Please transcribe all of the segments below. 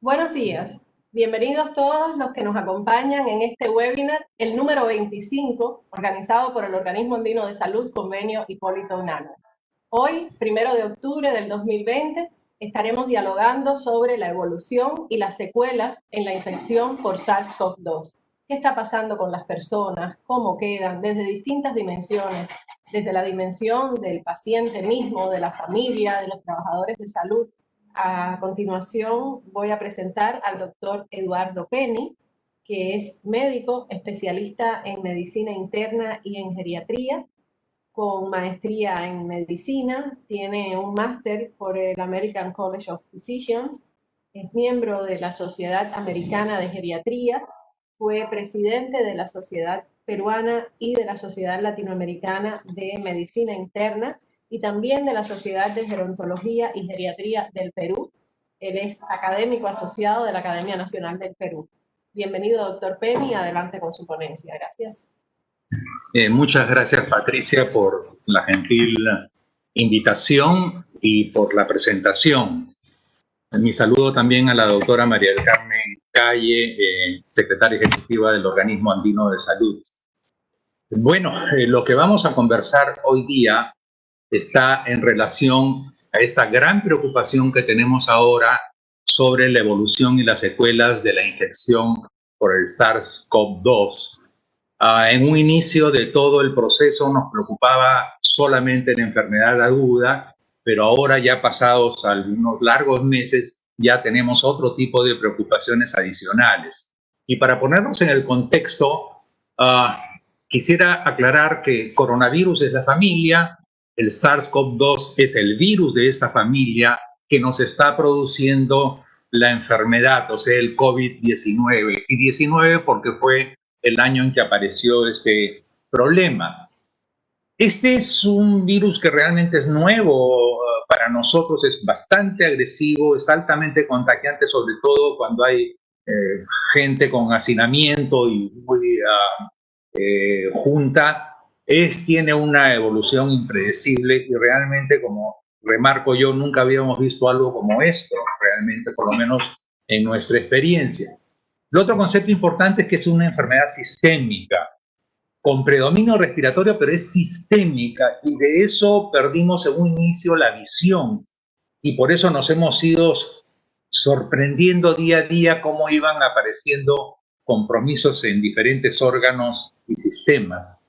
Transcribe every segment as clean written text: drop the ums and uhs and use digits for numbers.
Buenos días. Bienvenidos todos los que nos acompañan en este webinar, el número 25, organizado por el Organismo Andino de Salud, Convenio Hipólito Unanue. Hoy, 1 de octubre del 2020, estaremos dialogando sobre la evolución y las secuelas en la infección por SARS-CoV-2. ¿Qué está pasando con las personas? ¿Cómo quedan? Desde distintas dimensiones, desde la dimensión del paciente mismo, de la familia, de los trabajadores de salud. A continuación voy a presentar al doctor Eduardo Penny, que es médico especialista en medicina interna y en geriatría, con maestría en medicina, tiene un máster por el American College of Physicians, es miembro de la Sociedad Americana de Geriatría, fue presidente de la Sociedad Peruana y de la Sociedad Latinoamericana de Medicina Interna y también de la Sociedad de Gerontología y Geriatría del Perú. Él es académico asociado de la Academia Nacional del Perú. Bienvenido, doctor Penny, adelante con su ponencia. Gracias. Muchas gracias, Patricia, por la gentil invitación y por la presentación. Mi saludo también a la doctora María del Carmen Calle, secretaria ejecutiva del Organismo Andino de Salud. Bueno, lo que vamos a conversar hoy día está en relación a esta gran preocupación que tenemos ahora sobre la evolución y las secuelas de la infección por el SARS-CoV-2. En un inicio de todo el proceso nos preocupaba solamente la enfermedad aguda, pero ahora ya pasados algunos largos meses ya tenemos otro tipo de preocupaciones adicionales. Y para ponernos en el contexto, quisiera aclarar que coronavirus es la familia, el SARS-CoV-2 es el virus de esta familia que nos está produciendo la enfermedad, o sea, el COVID-19. Y 19 porque fue el año en que apareció este problema. Este es un virus que realmente es nuevo para nosotros, es bastante agresivo, es altamente contagiante, sobre todo cuando hay gente con hacinamiento y muy junta. Tiene una evolución impredecible y realmente, como remarco yo, nunca habíamos visto algo como esto, realmente, por lo menos en nuestra experiencia. El otro concepto importante es que es una enfermedad sistémica, con predominio respiratorio, pero es sistémica, y de eso perdimos en un inicio la visión, y por eso nos hemos ido sorprendiendo día a día cómo iban apareciendo compromisos en diferentes órganos y sistemas.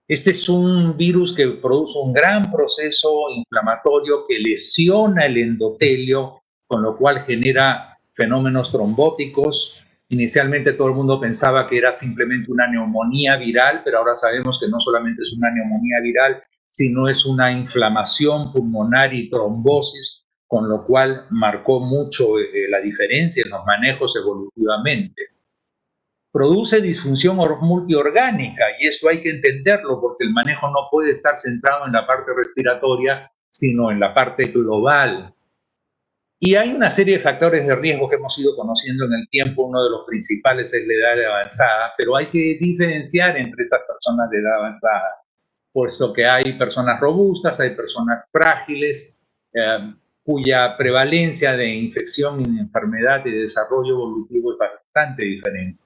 Este es un virus que produce un gran proceso inflamatorio que lesiona el endotelio, con lo cual genera fenómenos trombóticos. Inicialmente todo el mundo pensaba que era simplemente una neumonía viral, pero ahora sabemos que no solamente es una neumonía viral, sino es una inflamación pulmonar y trombosis, con lo cual marcó mucho la diferencia en los manejos evolutivamente. Produce disfunción multiorgánica, y esto hay que entenderlo porque el manejo no puede estar centrado en la parte respiratoria, sino en la parte global. Y hay una serie de factores de riesgo que hemos ido conociendo en el tiempo. Uno de los principales es la edad avanzada, pero hay que diferenciar entre estas personas de edad avanzada, puesto que hay personas robustas, hay personas frágiles, cuya prevalencia de infección y enfermedad y de desarrollo evolutivo es bastante diferente.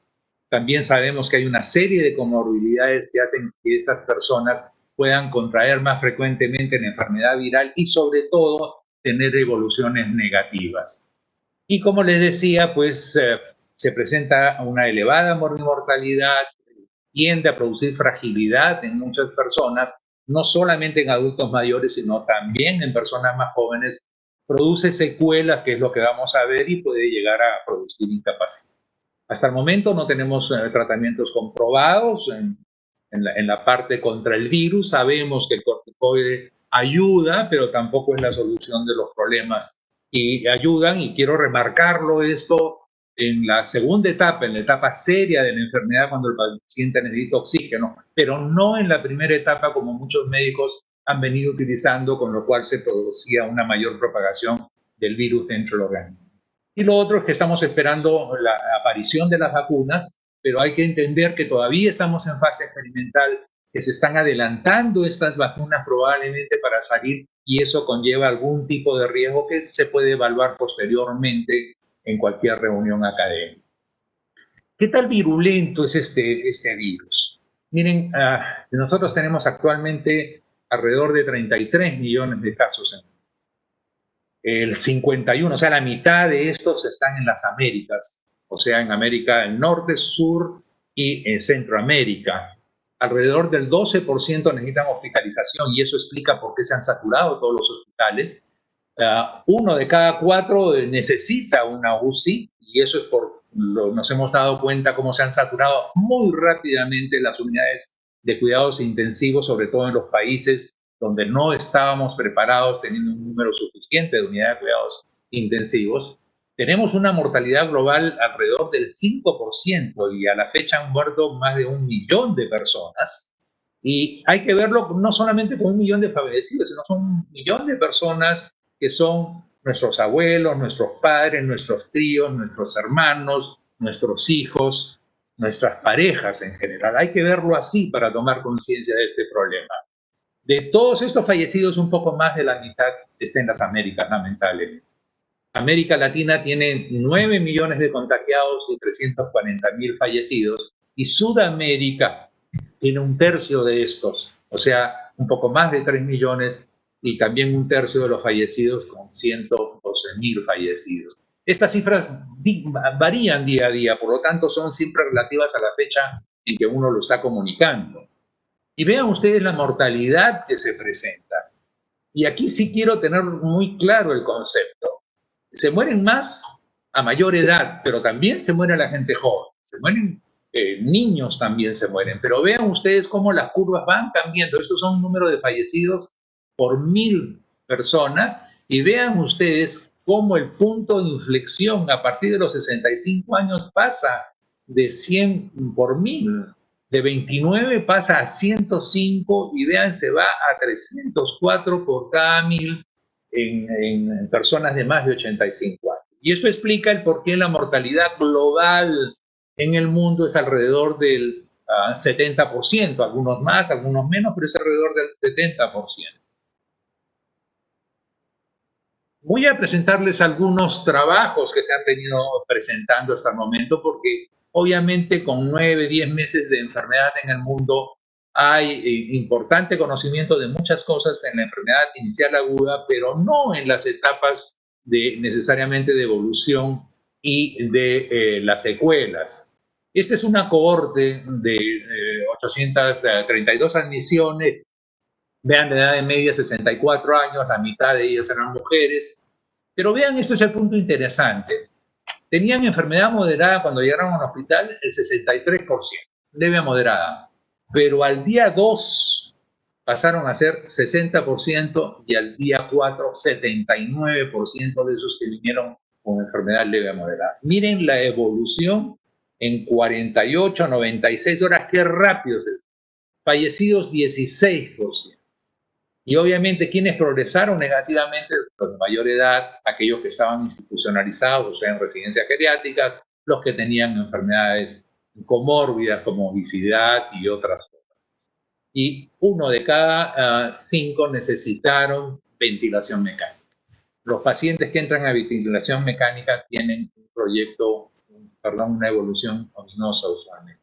También sabemos que hay una serie de comorbilidades que hacen que estas personas puedan contraer más frecuentemente la enfermedad viral y sobre todo tener evoluciones negativas. Y como les decía, pues se presenta una elevada mortalidad, tiende a producir fragilidad en muchas personas, no solamente en adultos mayores, sino también en personas más jóvenes. Produce secuelas, que es lo que vamos a ver, y puede llegar a producir incapacidad. Hasta el momento no tenemos tratamientos comprobados en la parte contra el virus. Sabemos que el corticoide ayuda, pero tampoco es la solución de los problemas. Y ayudan, y quiero remarcarlo esto, en la segunda etapa, en la etapa seria de la enfermedad, cuando el paciente necesita oxígeno, pero no en la primera etapa como muchos médicos han venido utilizando, con lo cual se producía una mayor propagación del virus dentro del organismo. Y lo otro es que estamos esperando la aparición de las vacunas, pero hay que entender que todavía estamos en fase experimental, que se están adelantando estas vacunas probablemente para salir, y eso conlleva algún tipo de riesgo que se puede evaluar posteriormente en cualquier reunión académica. ¿Qué tal virulento es este virus? Miren, nosotros tenemos actualmente alrededor de 33 millones de casos en el 51, o sea, la mitad de estos están en las Américas, o sea, en América del Norte, Sur y en Centroamérica. Alrededor del 12% necesitan hospitalización y eso explica por qué se han saturado todos los hospitales. Uno de cada 4 necesita una UCI y eso es nos hemos dado cuenta cómo se han saturado muy rápidamente las unidades de cuidados intensivos, sobre todo en los países donde no estábamos preparados teniendo un número suficiente de unidades de cuidados intensivos. Tenemos una mortalidad global alrededor del 5% y a la fecha han muerto más de 1 millón de personas. Y hay que verlo no solamente con 1 millón de fallecidos, sino son 1 millón de personas que son nuestros abuelos, nuestros padres, nuestros tíos, nuestros hermanos, nuestros hijos, nuestras parejas en general. Hay que verlo así para tomar conciencia de este problema. De todos estos fallecidos, un poco más de la mitad está en las Américas, lamentablemente. América Latina tiene 9 millones de contagiados y 340.000 fallecidos, y Sudamérica tiene 1/3 de estos, o sea, un poco más de 3 millones y también 1/3 de los fallecidos con 112.000 fallecidos. Estas cifras varían día a día, por lo tanto son siempre relativas a la fecha en que uno lo está comunicando. Y vean ustedes la mortalidad que se presenta. Y aquí sí quiero tener muy claro el concepto. Se mueren más a mayor edad, pero también se muere la gente joven. Se mueren niños también se mueren. Pero vean ustedes cómo las curvas van cambiando. Estos son un número de fallecidos por 1.000 personas. Y vean ustedes cómo el punto de inflexión a partir de los 65 años pasa de 100 por 1.000. De 29 pasa a 105 y vean, se va a 304 por cada 1.000 en personas de más de 85 años. Y eso explica el por qué la mortalidad global en el mundo es alrededor del 70%, algunos más, algunos menos, pero es alrededor del 70%. Voy a presentarles algunos trabajos que se han venido presentando hasta el momento porque obviamente con 9, 10 meses de enfermedad en el mundo hay importante conocimiento de muchas cosas en la enfermedad inicial aguda, pero no en las etapas necesariamente de evolución y de las secuelas. Esta es una cohorte de 832 admisiones. Vean la edad de media 64 años, la mitad de ellas eran mujeres. Pero vean, esto es el punto interesante. Tenían enfermedad moderada cuando llegaron al hospital el 63%, leve a moderada. Pero al día 2 pasaron a ser 60% y al día 4, 79% de esos que vinieron con enfermedad leve a moderada. Miren la evolución en 48, 96 horas, qué rápido es eso. Fallecidos 16%. Y obviamente quienes progresaron negativamente, los de mayor edad, aquellos que estaban institucionalizados, o sea, en residencias geriátricas, los que tenían enfermedades comórbidas como obesidad y otras cosas. Y 1 de cada 5 necesitaron ventilación mecánica. Los pacientes que entran a ventilación mecánica tienen una evolución ominosa usualmente.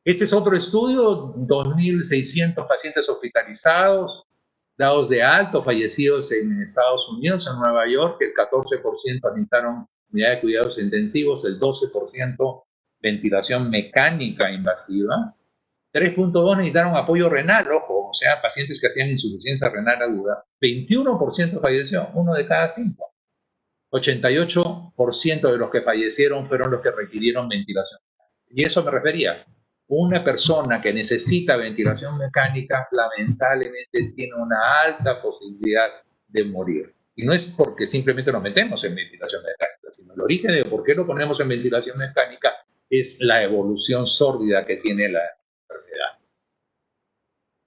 Este es otro estudio, 2.600 pacientes hospitalizados, dados de alto, fallecidos en Estados Unidos, en Nueva York, el 14% necesitaron unidad de cuidados intensivos, el 12% ventilación mecánica invasiva, 3.2 necesitaron apoyo renal, ojo, o sea, pacientes que hacían insuficiencia renal aguda, 21% falleció, 1 de cada 5. 88% de los que fallecieron fueron los que requirieron ventilación. Y eso me refería. Una persona que necesita ventilación mecánica lamentablemente tiene una alta posibilidad de morir. Y no es porque simplemente nos metemos en ventilación mecánica, sino el origen de por qué lo ponemos en ventilación mecánica es la evolución sórdida que tiene la enfermedad.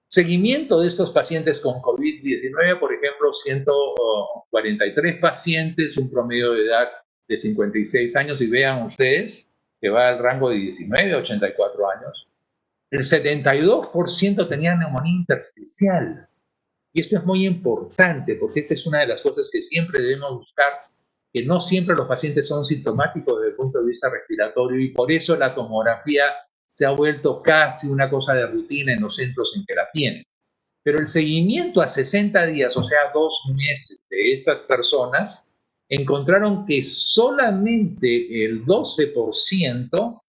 Seguimiento de estos pacientes con COVID-19, por ejemplo, 143 pacientes, un promedio de edad de 56 años, y vean ustedes que va al rango de 19 a 84 años. El 72% tenía neumonía intersticial. Y esto es muy importante porque esta es una de las cosas que siempre debemos buscar que no siempre los pacientes son sintomáticos desde el punto de vista respiratorio y por eso la tomografía se ha vuelto casi una cosa de rutina en los centros en que la tienen. Pero el seguimiento a 60 días, o sea, 2 meses de estas personas, encontraron que solamente el 12%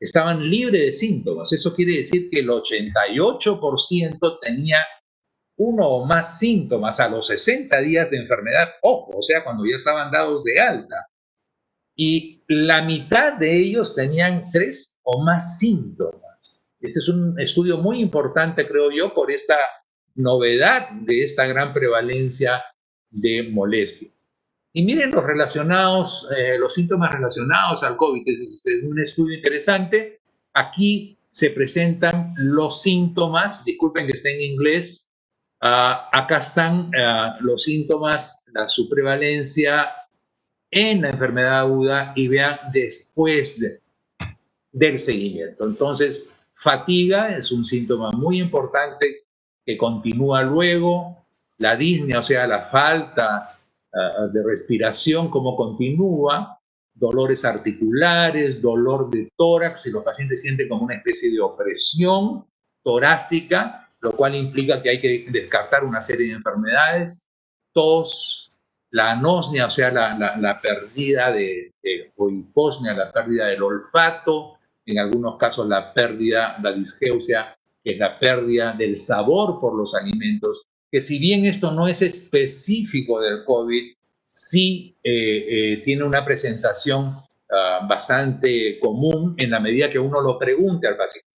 estaban libres de síntomas. Eso quiere decir que el 88% tenía uno o más síntomas a los 60 días de enfermedad, ojo, o sea, cuando ya estaban dados de alta. Y la mitad de ellos tenían 3 o más síntomas. Este es un estudio muy importante, creo yo, por esta novedad de esta gran prevalencia de molestias. Y miren los síntomas relacionados al COVID. Es un estudio interesante. Aquí se presentan los síntomas, disculpen que esté en inglés, acá están los síntomas, su prevalencia en la enfermedad aguda y vean después del seguimiento. Entonces, fatiga es un síntoma muy importante que continúa luego, la disnea, o sea, la falta de respiración, como continúa, dolores articulares, dolor de tórax, y los pacientes sienten como una especie de opresión torácica, lo cual implica que hay que descartar una serie de enfermedades, tos, la anosmia, o sea, la pérdida o hiposmia, la pérdida del olfato, en algunos casos la disgeusia, que es la pérdida del sabor por los alimentos, que si bien esto no es específico del COVID, sí tiene una presentación bastante común en la medida que uno lo pregunte al paciente.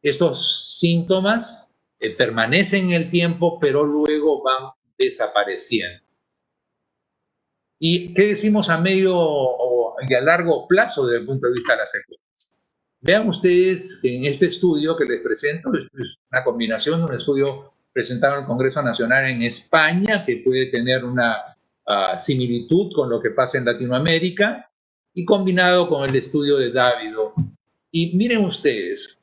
Estos síntomas permanecen en el tiempo, pero luego van desapareciendo. ¿Y qué decimos a medio y a largo plazo desde el punto de vista de las secuelas? Vean ustedes en este estudio que les presento, es una combinación de un estudio presentado en el Congreso Nacional en España, que puede tener una similitud con lo que pasa en Latinoamérica, y combinado con el estudio de Dávido. Y miren ustedes,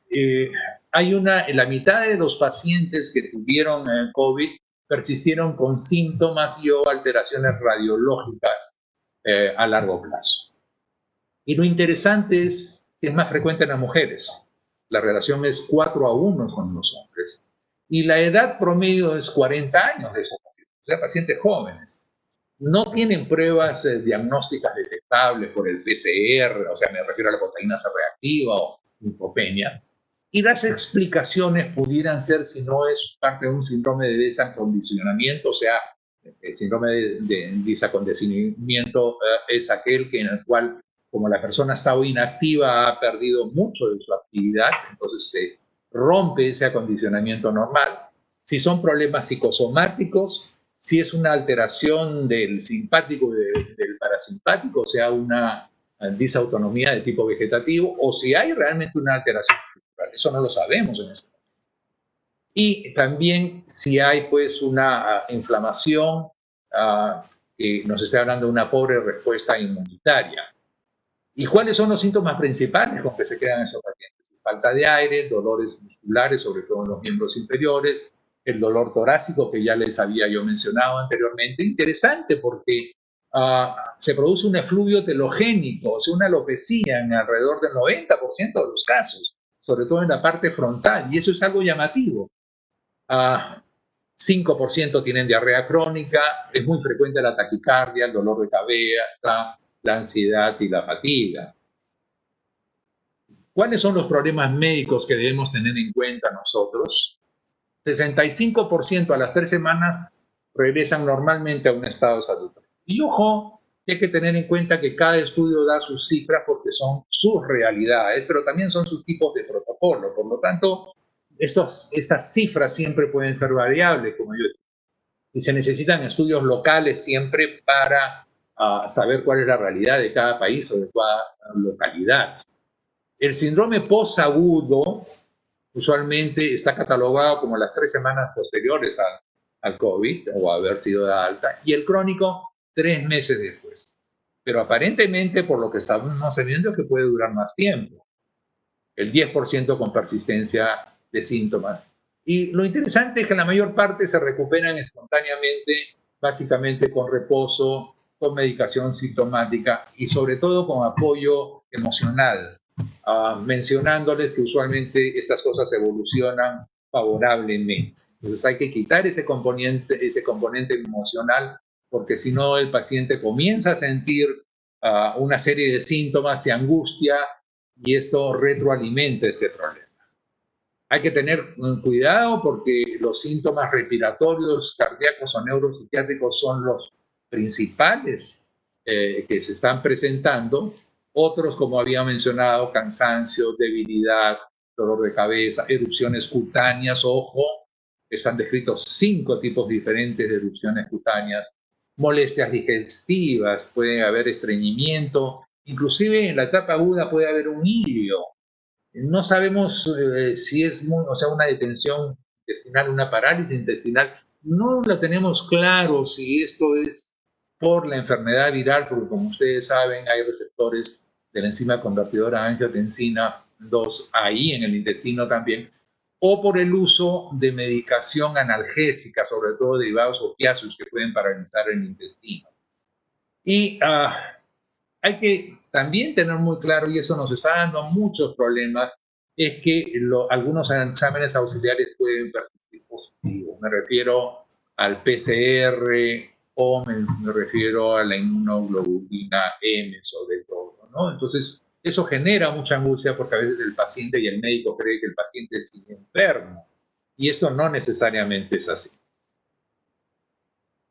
la mitad de los pacientes que tuvieron COVID persistieron con síntomas y o alteraciones radiológicas a largo plazo. Y lo interesante es que es más frecuente en las mujeres. La relación es 4-1 con los hombres. Y la edad promedio es 40 años de esos pacientes, o sea, pacientes jóvenes. No tienen pruebas diagnósticas detectables por el PCR, o sea, me refiero a la proteína C reactiva o linfopenia. Y las explicaciones pudieran ser si no es parte de un síndrome de desacondicionamiento, o sea, el síndrome de desacondicionamiento es aquel en el cual, como la persona está inactiva, ha perdido mucho de su actividad, entonces se rompe ese acondicionamiento normal. Si son problemas psicosomáticos, si es una alteración del simpático y del parasimpático, o sea, una disautonomía de tipo vegetativo, o si hay realmente una alteración estructural. Eso no lo sabemos en este momento. Y también si hay pues una inflamación que nos está hablando de una pobre respuesta inmunitaria. ¿Y cuáles son los síntomas principales con que se quedan esos pacientes? Falta de aire, dolores musculares, sobre todo en los miembros inferiores, el dolor torácico que ya les había yo mencionado anteriormente. Interesante porque se produce un efluvio telogénico, o sea, una alopecia en alrededor del 90% de los casos, sobre todo en la parte frontal, y eso es algo llamativo. 5% tienen diarrea crónica, es muy frecuente la taquicardia, el dolor de cabeza, la ansiedad y la fatiga. ¿Cuáles son los problemas médicos que debemos tener en cuenta nosotros? 65% a las 3 semanas regresan normalmente a un estado de salud. Y ojo, hay que tener en cuenta que cada estudio da sus cifras porque son sus realidades, pero también son sus tipos de protocolo. Por lo tanto, estas cifras siempre pueden ser variables, como yo digo. Y se necesitan estudios locales siempre para saber cuál es la realidad de cada país o de cada localidad. El síndrome posagudo usualmente está catalogado como las 3 semanas posteriores al COVID o haber sido de alta, y el crónico 3 meses después. Pero aparentemente, por lo que estamos viendo, es que puede durar más tiempo. El 10% con persistencia de síntomas. Y lo interesante es que la mayor parte se recuperan espontáneamente, básicamente con reposo con medicación sintomática y sobre todo con apoyo emocional, mencionándoles que usualmente estas cosas evolucionan favorablemente. Entonces hay que quitar ese componente emocional, porque si no el paciente comienza a sentir una serie de síntomas, se angustia y esto retroalimenta este problema. Hay que tener cuidado porque los síntomas respiratorios, cardíacos o neuropsiquiátricos son los principales que se están presentando. Otros, como había mencionado, cansancio, debilidad, dolor de cabeza, erupciones cutáneas. Ojo, están descritos 5 tipos diferentes de erupciones cutáneas. Molestias digestivas, puede haber estreñimiento, inclusive en la etapa aguda puede haber un ilio. No sabemos si es una detención intestinal, una parálisis intestinal. No lo tenemos claro si esto es por la enfermedad viral, porque como ustedes saben, hay receptores de la enzima convertidora angiotensina 2 ahí en el intestino también, o por el uso de medicación analgésica, sobre todo derivados opiáceos que pueden paralizar el intestino. Y hay que también tener muy claro, y eso nos está dando muchos problemas, es que algunos exámenes auxiliares pueden persistir positivos. Me refiero al PCR o me refiero a la inmunoglobulina M sobre todo, ¿no? Entonces, eso genera mucha angustia porque a veces el paciente y el médico cree que el paciente sigue enfermo y esto no necesariamente es así.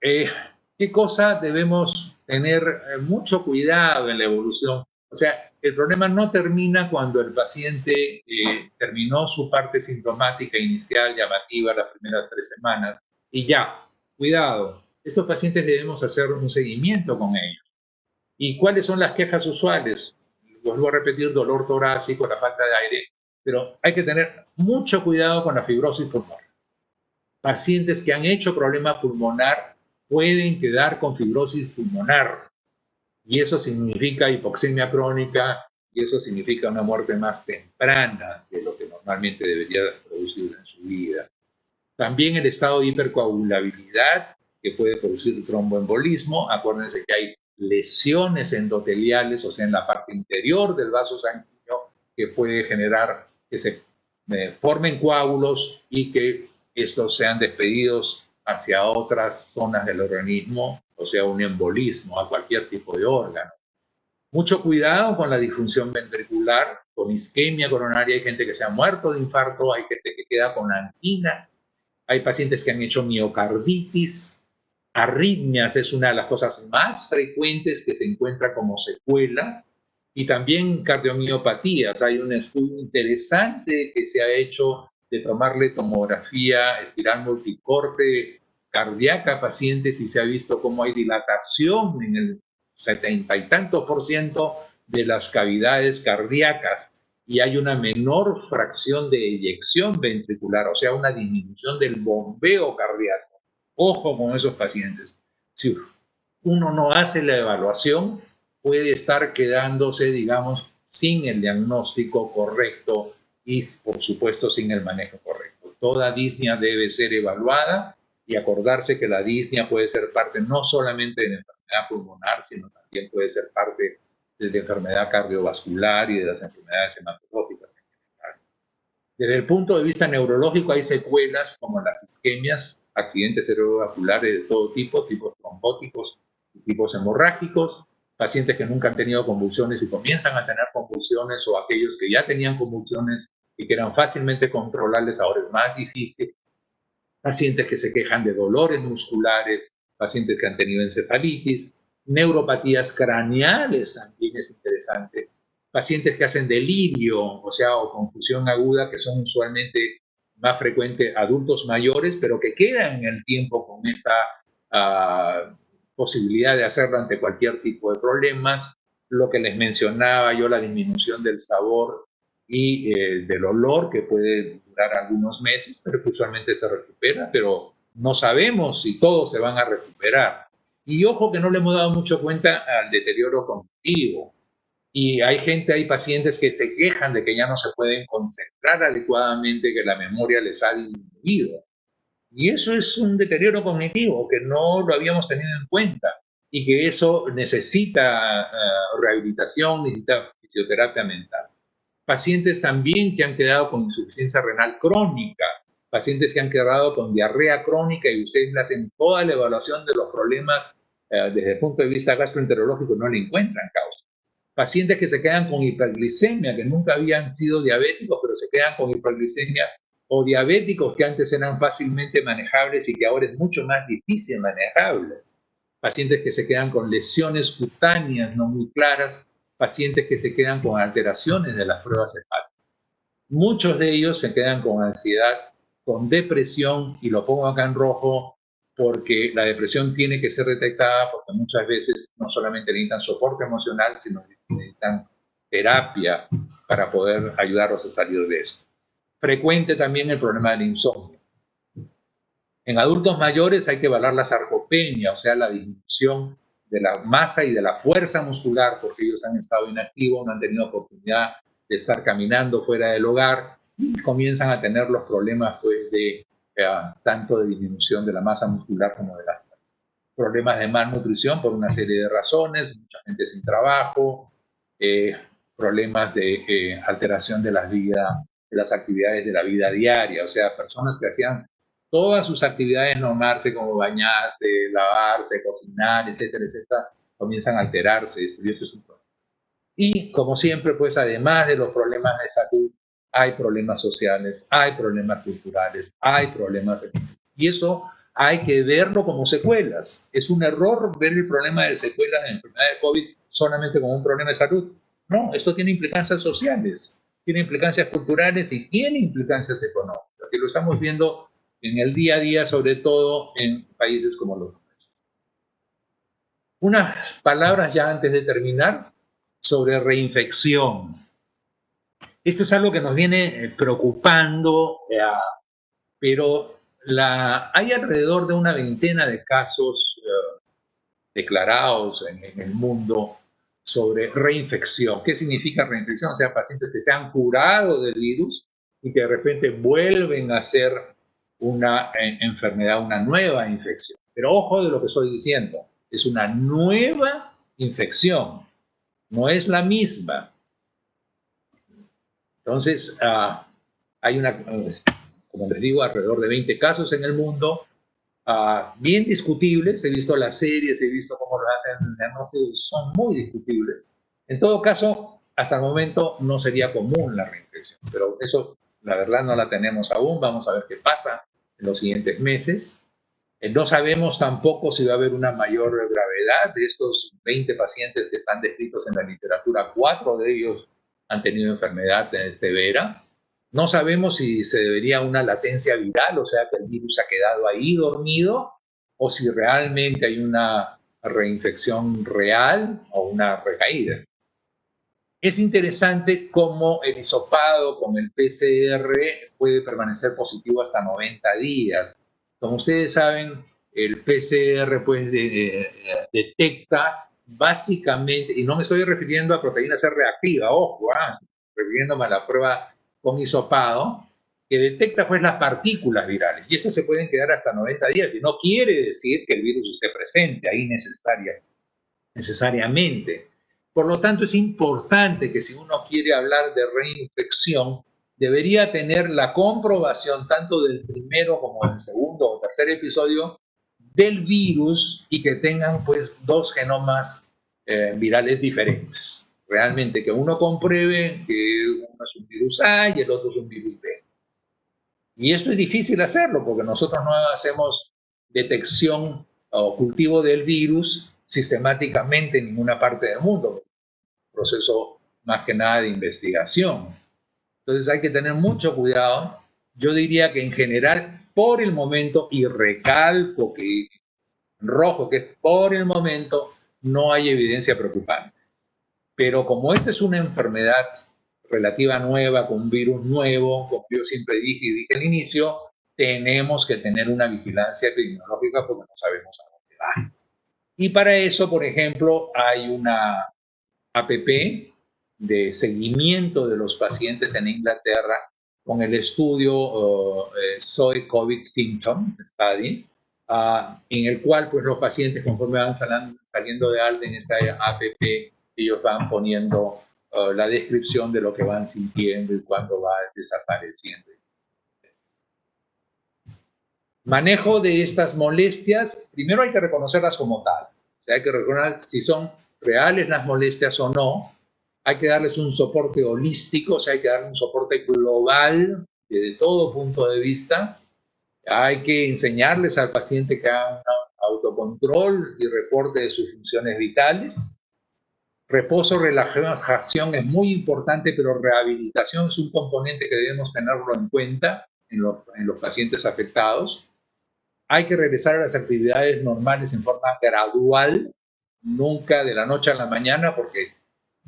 ¿Qué cosa debemos tener mucho cuidado en la evolución? O sea, el problema no termina cuando el paciente terminó su parte sintomática inicial llamativa las primeras 3 semanas y ya, cuidado, estos pacientes debemos hacer un seguimiento con ellos. ¿Y cuáles son las quejas usuales? Vuelvo a repetir, dolor torácico, la falta de aire, pero hay que tener mucho cuidado con la fibrosis pulmonar. Pacientes que han hecho problema pulmonar pueden quedar con fibrosis pulmonar y eso significa hipoxemia crónica y eso significa una muerte más temprana de lo que normalmente debería producir en su vida. También el estado de hipercoagulabilidad que puede producir tromboembolismo. Acuérdense que hay lesiones endoteliales, o sea, en la parte interior del vaso sanguíneo, que puede generar que se formen coágulos y que estos sean despedidos hacia otras zonas del organismo, o sea, un embolismo a cualquier tipo de órgano. Mucho cuidado con la disfunción ventricular, con isquemia coronaria. Hay gente que se ha muerto de infarto, hay gente que queda con angina, hay pacientes que han hecho miocarditis, arritmias es una de las cosas más frecuentes que se encuentra como secuela, y también cardiomiopatías. Hay un estudio interesante que se ha hecho de tomarle tomografía espiral multicorte cardíaca a pacientes y se ha visto cómo hay dilatación en el 70 y tantos % de las cavidades cardíacas y hay una menor fracción de eyección ventricular, o sea, una disminución del bombeo cardíaco. Ojo con esos pacientes. Si uno no hace la evaluación, puede estar quedándose, digamos, sin el diagnóstico correcto y, por supuesto, sin el manejo correcto. Toda disnea debe ser evaluada y acordarse que la disnea puede ser parte no solamente de la enfermedad pulmonar, sino también puede ser parte de la enfermedad cardiovascular y de las enfermedades hematológicas en general. Desde el punto de vista neurológico hay secuelas como las isquemias, accidentes cerebrovasculares de todo tipo, tipos trombóticos y tipos hemorrágicos, pacientes que nunca han tenido convulsiones y comienzan a tener convulsiones, o aquellos que ya tenían convulsiones y que eran fácilmente controlables, ahora es más difícil, pacientes que se quejan de dolores musculares, pacientes que han tenido encefalitis, neuropatías craneales también es interesante, pacientes que hacen delirio, o sea, o confusión aguda, que son usualmente más frecuentes adultos mayores, pero que quedan en el tiempo con esta posibilidad de hacerlo ante cualquier tipo de problemas. Lo que les mencionaba yo, la disminución del sabor y del olor, que puede durar algunos meses, pero que usualmente se recupera, pero no sabemos si todos se van a recuperar. Y ojo que no le hemos dado mucho cuenta al deterioro cognitivo. Y hay pacientes que se quejan de que ya no se pueden concentrar adecuadamente, que la memoria les ha disminuido. Y eso es un deterioro cognitivo que no lo habíamos tenido en cuenta. y que eso necesita rehabilitación, necesita fisioterapia mental. Pacientes también que han quedado con insuficiencia renal crónica, pacientes que han quedado con diarrea crónica y ustedes le hacen toda la evaluación de los problemas desde el punto de vista gastroenterológico, no le encuentran causa. Pacientes que se quedan con hiperglicemia, que nunca habían sido diabéticos, pero se quedan con hiperglicemia, o diabéticos que antes eran fácilmente manejables y que ahora es mucho más difícil manejable. Pacientes que se quedan con lesiones cutáneas no muy claras, pacientes que se quedan con alteraciones de las pruebas hepáticas. Muchos de ellos se quedan con ansiedad, con depresión, y lo pongo acá en rojo porque la depresión tiene que ser detectada porque muchas veces no solamente necesitan soporte emocional, sino que necesitan terapia para poder ayudarlos a salir de esto. Frecuente también el problema del insomnio. En adultos mayores hay que evaluar la sarcopenia, o sea, la disminución de la masa y de la fuerza muscular, porque ellos han estado inactivos, no han tenido oportunidad de estar caminando fuera del hogar y comienzan a tener los problemas pues, de tanto de disminución de la masa muscular como de la fuerza. Problemas de malnutrición por una serie de razones, mucha gente sin trabajo, problemas de alteración de las actividades de la vida diaria, o sea, personas que hacían todas sus actividades normales, como bañarse, lavarse, cocinar, etcétera, etcétera, comienzan a alterarse. Y esto es un problema. Y como siempre, pues además de los problemas de salud, hay problemas sociales, hay problemas culturales, hay problemas económicos. Y eso hay que verlo como secuelas. Es un error ver el problema de secuelas de la enfermedad de COVID solamente como un problema de salud. No, esto tiene implicancias sociales, tiene implicancias culturales y tiene implicancias económicas. Y lo estamos viendo en el día a día, sobre todo en países como los nuestros. Unas palabras ya antes de terminar sobre reinfección. Esto es algo que nos viene preocupando, pero hay alrededor de una veintena de casos declarados en el mundo sobre reinfección. ¿Qué significa reinfección? O sea, pacientes que se han curado del virus y que de repente vuelven a ser una enfermedad, una nueva infección. Pero ojo de lo que estoy diciendo, es una nueva infección, no es la misma. Entonces, hay como les digo, alrededor de 20 casos en el mundo, bien discutibles. He visto las series, he visto cómo lo hacen, son muy discutibles. En todo caso, hasta el momento no sería común la reinfección, pero eso, la verdad, no la tenemos aún. Vamos a ver qué pasa en los siguientes meses. No sabemos tampoco si va a haber una mayor gravedad de estos 20 pacientes que están descritos en la literatura. 4 de ellos han tenido enfermedad severa. No sabemos si se debería a una latencia viral, o sea que el virus ha quedado ahí dormido, o si realmente hay una reinfección real o una recaída. Es interesante cómo el hisopado con el PCR puede permanecer positivo hasta 90 días. Como ustedes saben, el PCR pues, detecta básicamente, y no me estoy refiriendo a proteína C reactiva, ojo, refiriéndome a la prueba con hisopado, que detecta pues las partículas virales, y estas se pueden quedar hasta 90 días, y no quiere decir que el virus esté presente ahí necesariamente. Por lo tanto, es importante que si uno quiere hablar de reinfección, debería tener la comprobación tanto del primero como del segundo o tercer episodio del virus y que tengan pues 2 genomas virales diferentes. Realmente que uno compruebe que uno es un virus A y el otro es un virus B. Y esto es difícil hacerlo porque nosotros no hacemos detección o cultivo del virus sistemáticamente en ninguna parte del mundo. Proceso más que nada de investigación. Entonces hay que tener mucho cuidado. Yo diría que en general, por el momento, y recalco que en rojo, que es por el momento, no hay evidencia preocupante. Pero como esta es una enfermedad relativa nueva, con un virus nuevo, como yo siempre dije al inicio, tenemos que tener una vigilancia epidemiológica porque no sabemos a dónde va. Y para eso, por ejemplo, hay una APP de seguimiento de los pacientes en Inglaterra con el estudio SOE COVID Symptom Study, en el cual pues los pacientes, conforme van saliendo de alta en esta APP, ellos van poniendo la descripción de lo que van sintiendo y cuándo va desapareciendo. Manejo de estas molestias, primero hay que reconocerlas como tal. O sea, hay que reconocer si son reales las molestias o no. Hay que darles un soporte holístico, o sea, hay que darle un soporte global desde todo punto de vista. Hay que enseñarles al paciente que haga un autocontrol y reporte de sus funciones vitales. Reposo, relajación es muy importante, pero rehabilitación es un componente que debemos tenerlo en cuenta en los pacientes afectados. Hay que regresar a las actividades normales en forma gradual, nunca de la noche a la mañana, porque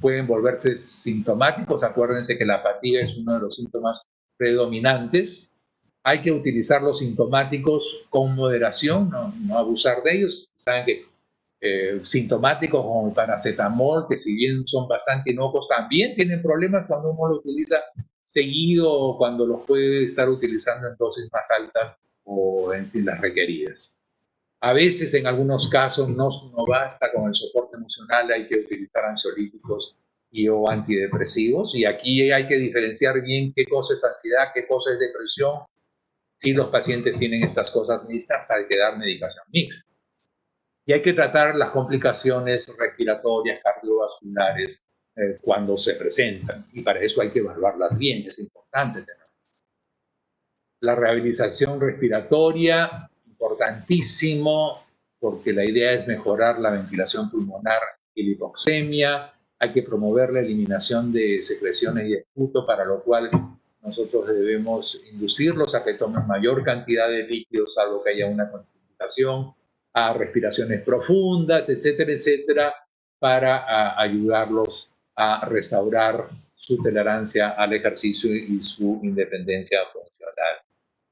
pueden volverse sintomáticos. Acuérdense que la apatía es uno de los síntomas predominantes. Hay que utilizar los sintomáticos con moderación, no abusar de ellos. Saben que sintomáticos como el paracetamol, que si bien son bastante inocuos, también tienen problemas cuando uno lo utiliza seguido o cuando los puede estar utilizando en dosis más altas o en las requeridas. A veces, en algunos casos, no basta con el soporte emocional, hay que utilizar ansiolíticos o antidepresivos, y aquí hay que diferenciar bien qué cosa es ansiedad, qué cosa es depresión. Si los pacientes tienen estas cosas mixtas, hay que dar medicación mixta. Y hay que tratar las complicaciones respiratorias, cardiovasculares, cuando se presentan. Y para eso hay que evaluarlas bien, es importante tenerlo. La rehabilitación respiratoria, importantísimo, porque la idea es mejorar la ventilación pulmonar y la hipoxemia. Hay que promover la eliminación de secreciones y esputo, para lo cual nosotros debemos inducirlos a que tomen mayor cantidad de líquidos, salvo que haya una contraindicación, a respiraciones profundas, etcétera, etcétera, para ayudarlos a restaurar su tolerancia al ejercicio y su independencia funcional.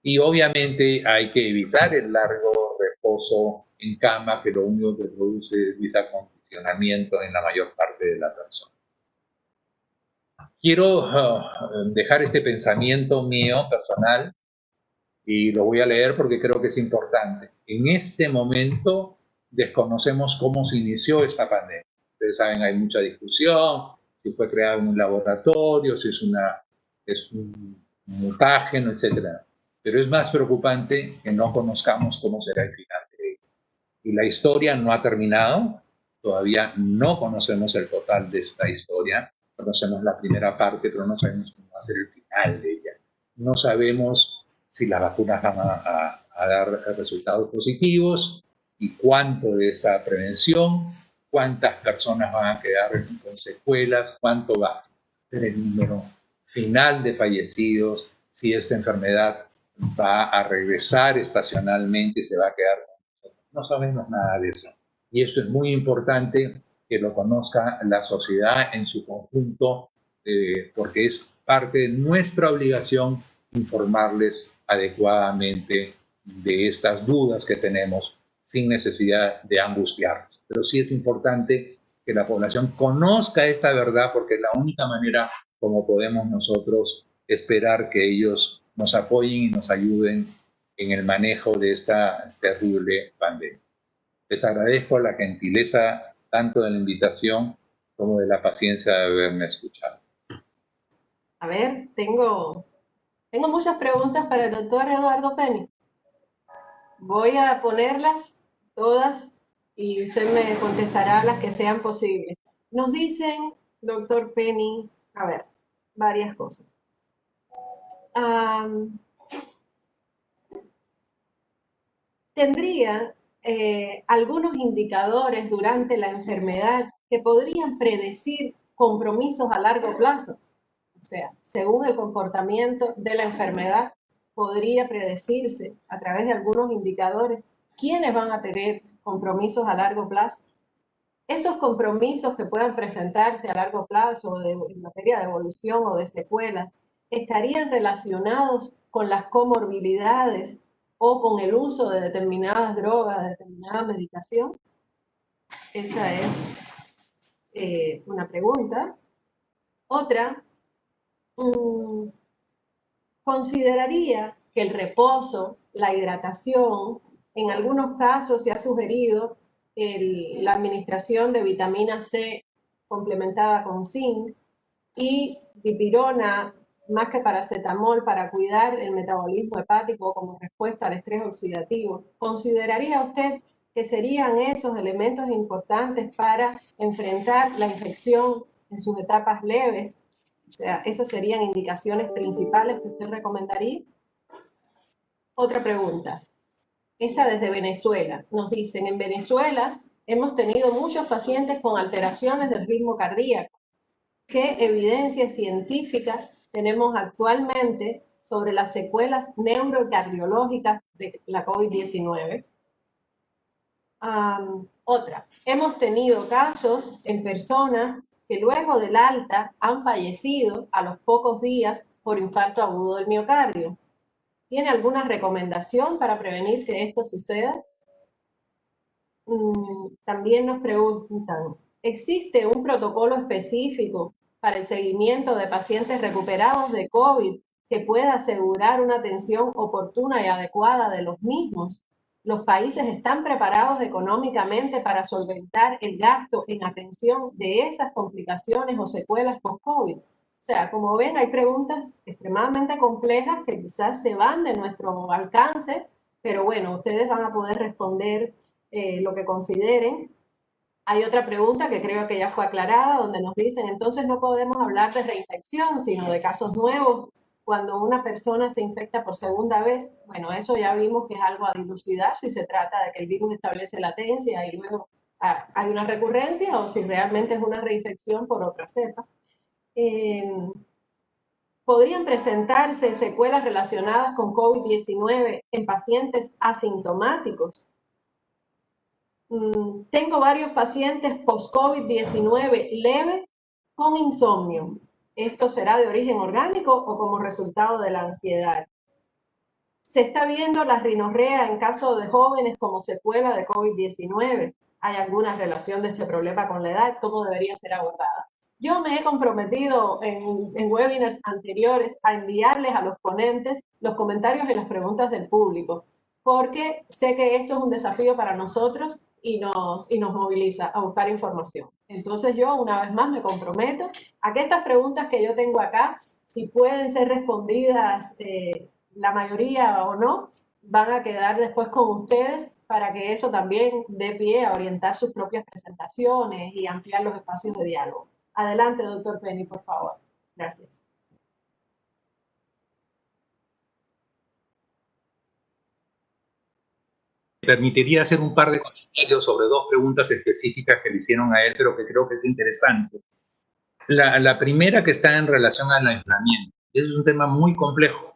Y obviamente hay que evitar el largo reposo en cama, que lo único que produce es desacondicionamiento en la mayor parte de la persona. Quiero dejar este pensamiento mío personal y lo voy a leer porque creo que es importante. En este momento desconocemos cómo se inició esta pandemia. Ustedes saben, hay mucha discusión, si fue creado en un laboratorio, si es un mutágeno, etc. Pero es más preocupante que no conozcamos cómo será el final de ello. Y la historia no ha terminado, todavía no conocemos el total de esta historia, conocemos la primera parte, pero no sabemos cómo va a ser el final de ella. No sabemos si las vacunas van a dar resultados positivos y cuánto de esta prevención, cuántas personas van a quedar con secuelas, cuánto va a ser el número final de fallecidos, si esta enfermedad va a regresar estacionalmente, se va a quedar. No sabemos nada de eso. Y eso es muy importante que lo conozca la sociedad en su conjunto, porque es parte de nuestra obligación informarles adecuadamente de estas dudas que tenemos sin necesidad de angustiarnos. Pero sí es importante que la población conozca esta verdad, porque es la única manera como podemos nosotros esperar que ellos nos apoyen y nos ayuden en el manejo de esta terrible pandemia. Les agradezco la gentileza tanto de la invitación como de la paciencia de haberme escuchado. A ver, tengo muchas preguntas para el doctor Eduardo Penny. Voy a ponerlas todas y usted me contestará las que sean posibles. Nos dicen, doctor Penny, a ver, varias cosas. Tendría algunos indicadores durante la enfermedad que podrían predecir compromisos a largo plazo. O sea, según el comportamiento de la enfermedad, podría predecirse a través de algunos indicadores quiénes van a tener compromisos a largo plazo. Esos compromisos que puedan presentarse a largo plazo en materia de evolución o de secuelas estarían relacionados con las comorbilidades o con el uso de determinadas drogas, de determinada medicación. Esa es una pregunta. Otra, consideraría que el reposo, la hidratación En algunos casos se ha sugerido la administración de vitamina C complementada con zinc y dipirona más que paracetamol para cuidar el metabolismo hepático como respuesta al estrés oxidativo. ¿Consideraría usted que serían esos elementos importantes para enfrentar la infección en sus etapas leves? O sea, esas serían indicaciones principales que usted recomendaría. Otra pregunta, esta desde Venezuela. Nos dicen, en Venezuela hemos tenido muchos pacientes con alteraciones del ritmo cardíaco. ¿Qué evidencia científica tenemos actualmente sobre las secuelas neurocardiológicas de la COVID-19? Otra, hemos tenido casos en personas que luego del alta han fallecido a los pocos días por infarto agudo del miocardio. ¿Tiene alguna recomendación para prevenir que esto suceda? También nos preguntan, ¿existe un protocolo específico para el seguimiento de pacientes recuperados de COVID que pueda asegurar una atención oportuna y adecuada de los mismos? ¿Los países están preparados económicamente para solventar el gasto en atención de esas complicaciones o secuelas post-COVID? O sea, como ven, hay preguntas extremadamente complejas que quizás se van de nuestro alcance, pero bueno, ustedes van a poder responder lo que consideren. Hay otra pregunta que creo que ya fue aclarada, donde nos dicen, entonces no podemos hablar de reinfección, sino de casos nuevos cuando una persona se infecta por segunda vez. Bueno, eso ya vimos que es algo a dilucidar, si se trata de que el virus establece latencia y luego hay una recurrencia, o si realmente es una reinfección por otra cepa. ¿Podrían presentarse secuelas relacionadas con COVID-19 en pacientes asintomáticos? Tengo varios pacientes post-COVID-19 leve con insomnio. ¿Esto será de origen orgánico o como resultado de la ansiedad? Se está viendo la rinorrea en caso de jóvenes como secuela de COVID-19. ¿Hay alguna relación de este problema con la edad? ¿Cómo debería ser abordada? Yo me he comprometido en webinars anteriores a enviarles a los ponentes los comentarios y las preguntas del público, porque sé que esto es un desafío para nosotros y nos moviliza a buscar información. Entonces yo una vez más me comprometo a que estas preguntas que yo tengo acá, si pueden ser respondidas la mayoría o no, van a quedar después con ustedes para que eso también dé pie a orientar sus propias presentaciones y ampliar los espacios de diálogo. Adelante, doctor Penny, por favor. Gracias. Permitiría hacer un par de comentarios sobre dos preguntas específicas que le hicieron a él, pero que creo que es interesante. La primera, que está en relación al aislamiento. Es un tema muy complejo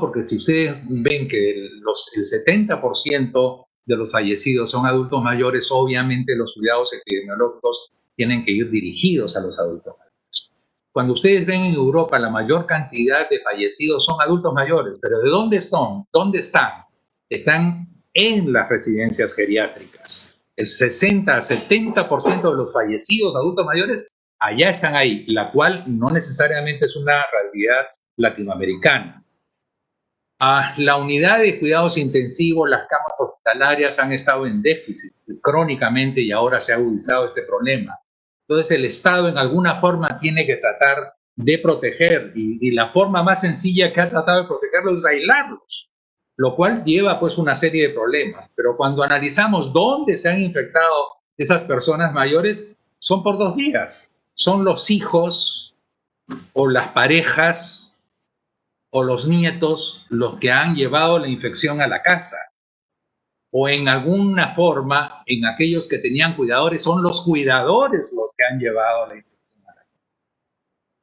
porque si ustedes ven que el 70% de los fallecidos son adultos mayores, obviamente los cuidados epidemiológicos tienen que ir dirigidos a los adultos mayores. Cuando ustedes ven en Europa la mayor cantidad de fallecidos son adultos mayores, pero ¿de dónde están? ¿Dónde están? Están en las residencias geriátricas. El 60 a 70% de los fallecidos adultos mayores allá están ahí, la cual no necesariamente es una realidad latinoamericana. La unidad de cuidados intensivos, las camas hospitalarias han estado en déficit crónicamente y ahora se ha agudizado este problema. Entonces el Estado en alguna forma tiene que tratar de proteger y la forma más sencilla que ha tratado de protegerlos es aislarlos, lo cual lleva pues una serie de problemas. Pero cuando analizamos dónde se han infectado esas personas mayores, son por 2 vías. Son los hijos o las parejas o los nietos los que han llevado la infección a la casa. O en alguna forma, en aquellos que tenían cuidadores, son los cuidadores los que han llevado la infección a la casa.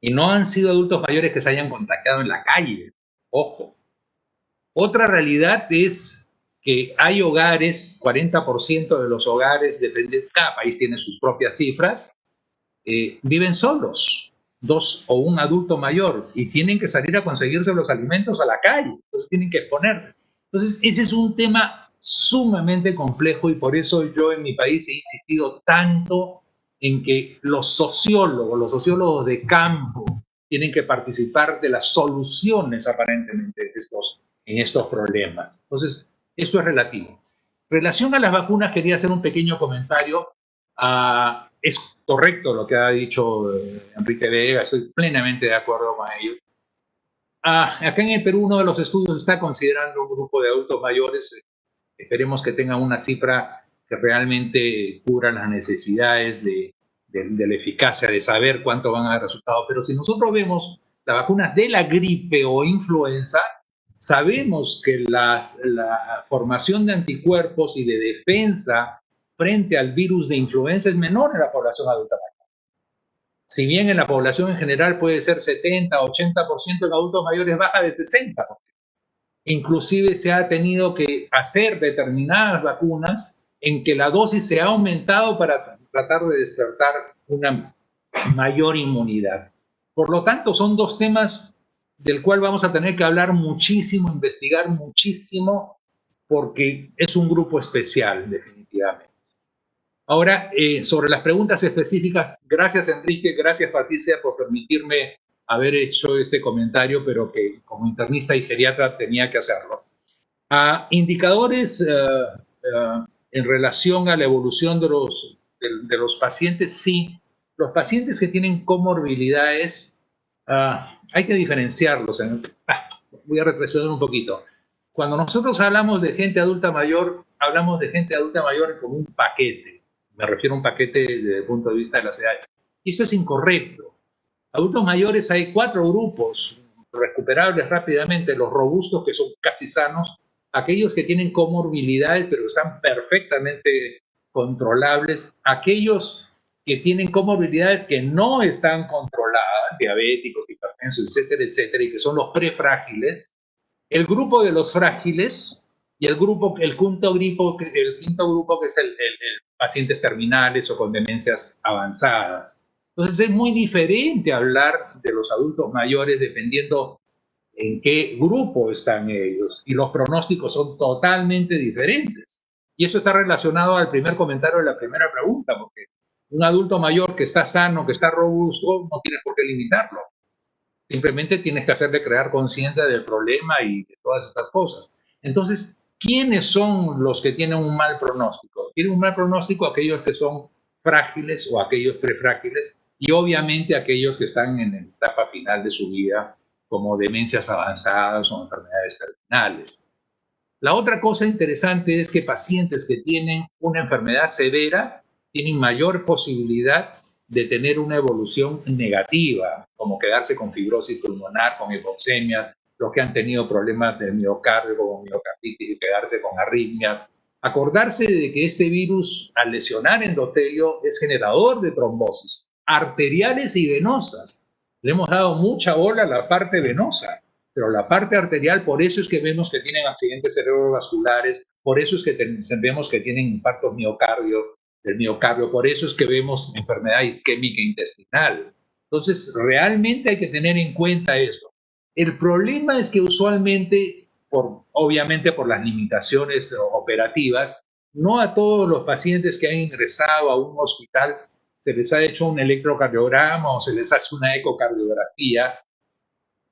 Y no han sido adultos mayores que se hayan contagiado en la calle. Ojo. Otra realidad es que hay hogares, 40% de los hogares, depende, cada país tiene sus propias cifras, viven solos, 2 o un adulto mayor, y tienen que salir a conseguirse los alimentos a la calle, entonces tienen que exponerse. Entonces ese es un tema sumamente complejo y por eso yo en mi país he insistido tanto en que los sociólogos de campo tienen que participar de las soluciones aparentemente en estos problemas. Entonces Esto es relativo. En relación a las vacunas, quería hacer un pequeño comentario. Es correcto lo que ha dicho Enrique Vega, estoy plenamente de acuerdo con ello. Acá en el Perú uno de los estudios está considerando un grupo de adultos mayores, esperemos que tengan una cifra que realmente cubra las necesidades de la eficacia, de saber cuánto van a dar resultados, pero si nosotros vemos las vacunas de la gripe o influenza, sabemos que la formación de anticuerpos y de defensa frente al virus de influenza es menor en la población adulta mayor. Si bien en la población en general puede ser 70, 80%, en adultos mayores baja de 60%. Inclusive se ha tenido que hacer determinadas vacunas en que la dosis se ha aumentado para tratar de despertar una mayor inmunidad. Por lo tanto, son dos temas del cual vamos a tener que hablar muchísimo, investigar muchísimo, porque es un grupo especial, definitivamente. Ahora, sobre las preguntas específicas, gracias Enrique, gracias Patricia por permitirme haber hecho este comentario, pero que como internista y geriatra tenía que hacerlo. Indicadores en relación a la evolución de los pacientes, sí. Los pacientes que tienen comorbilidades, hay que diferenciarlos. Voy a retroceder un poquito. Cuando nosotros hablamos de gente adulta mayor, hablamos de gente adulta mayor como un paquete. Me refiero a un paquete desde el punto de vista de las edades. Y esto es incorrecto. Adultos mayores hay 4 grupos recuperables rápidamente: los robustos, que son casi sanos, aquellos que tienen comorbilidades pero están perfectamente controlables, aquellos que tienen comorbilidades que no están controladas, diabéticos, hipertensos, etcétera, etcétera, y que son los prefrágiles, el grupo de los frágiles y el quinto grupo que es el pacientes terminales o con demencias avanzadas. Entonces es muy diferente hablar de los adultos mayores dependiendo en qué grupo están ellos, y los pronósticos son totalmente diferentes. Y eso está relacionado al primer comentario de la primera pregunta, porque un adulto mayor que está sano, que está robusto, no tienes por qué limitarlo. Simplemente tienes que hacerle crear conciencia del problema y de todas estas cosas. Entonces, ¿quiénes son los que tienen un mal pronóstico? Tienen un mal pronóstico aquellos que son frágiles o aquellos prefrágiles, y obviamente aquellos que están en la etapa final de su vida, como demencias avanzadas o enfermedades terminales. La otra cosa interesante es que pacientes que tienen una enfermedad severa tienen mayor posibilidad de tener una evolución negativa, como quedarse con fibrosis pulmonar, con hipoxemia, los que han tenido problemas del miocardio, como miocarditis, y quedarse con arritmias. Acordarse de que este virus, al lesionar endotelio, es generador de trombosis arteriales y venosas. Le hemos dado mucha bola a la parte venosa, pero la parte arterial, por eso es que vemos que tienen accidentes cerebrovasculares, por eso es que vemos que tienen infartos del miocardio, por eso es que vemos enfermedad isquémica intestinal. Entonces, realmente hay que tener en cuenta esto. El problema es que usualmente, obviamente por las limitaciones operativas, no a todos los pacientes que han ingresado a un hospital se les ha hecho un electrocardiograma o se les hace una ecocardiografía.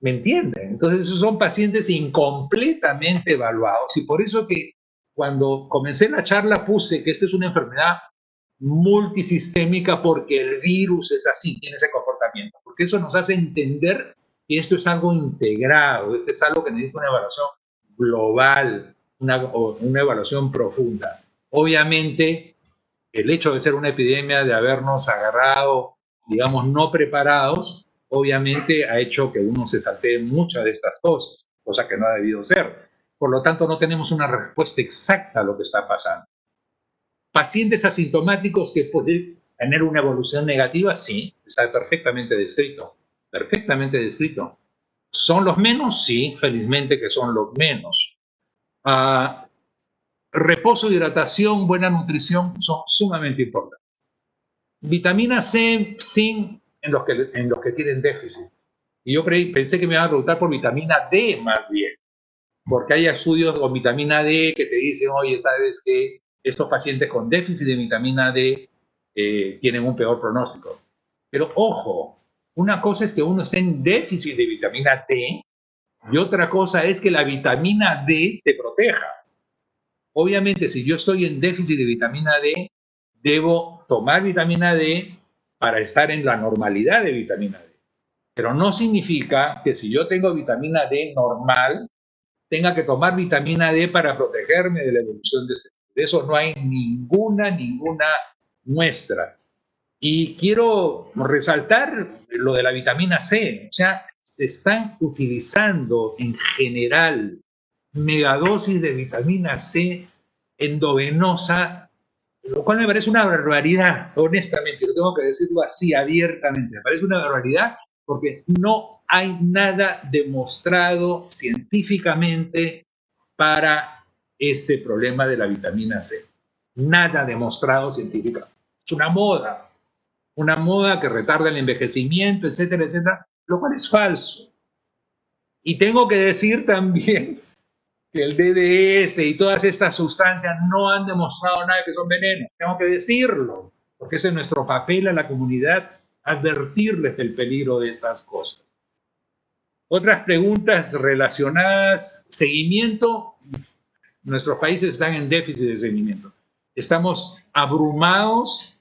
¿Me entienden? Entonces esos son pacientes incompletamente evaluados, y por eso que cuando comencé la charla puse que esta es una enfermedad multisistémica, porque el virus es así, tiene ese comportamiento, porque eso nos hace entender que esto es algo integrado, esto es algo que necesita una evaluación global, una evaluación profunda. Obviamente, el hecho de ser una epidemia, de habernos agarrado, digamos, no preparados, obviamente ha hecho que uno se saltee muchas de estas cosas, cosa que no ha debido ser. Por lo tanto, no tenemos una respuesta exacta a lo que está pasando. Pacientes asintomáticos que pueden tener una evolución negativa, sí, está perfectamente descrito, perfectamente descrito. ¿Son los menos? Sí, felizmente que son los menos. Reposo, hidratación, buena nutrición son sumamente importantes. Vitamina C, zinc, en los que tienen déficit. Y yo pensé que me iban a preguntar por vitamina D más bien, porque hay estudios con vitamina D que te dicen, oye, ¿sabes qué? Estos pacientes con déficit de vitamina D tienen un peor pronóstico. Pero ojo, una cosa es que uno esté en déficit de vitamina D y otra cosa es que la vitamina D te proteja. Obviamente, si yo estoy en déficit de vitamina D, debo tomar vitamina D para estar en la normalidad de vitamina D. Pero no significa que si yo tengo vitamina D normal, tenga que tomar vitamina D para protegerme de la evolución de este. De eso no hay ninguna muestra. Y quiero resaltar lo de la vitamina C. O sea, se están utilizando en general megadosis de vitamina C endovenosa, lo cual me parece una barbaridad, honestamente, lo tengo que decirlo así abiertamente, me parece una barbaridad porque no hay nada demostrado científicamente para este problema de la vitamina C. Nada demostrado científicamente. Es una moda que retarda el envejecimiento, etcétera, etcétera, lo cual es falso. Y tengo que decir también que el DDS y todas estas sustancias no han demostrado nada que son venenos. Tengo que decirlo, porque ese es nuestro papel a la comunidad, advertirles del peligro de estas cosas. Otras preguntas relacionadas, seguimiento. Nuestros países están en déficit de seguimiento. Estamos abrumados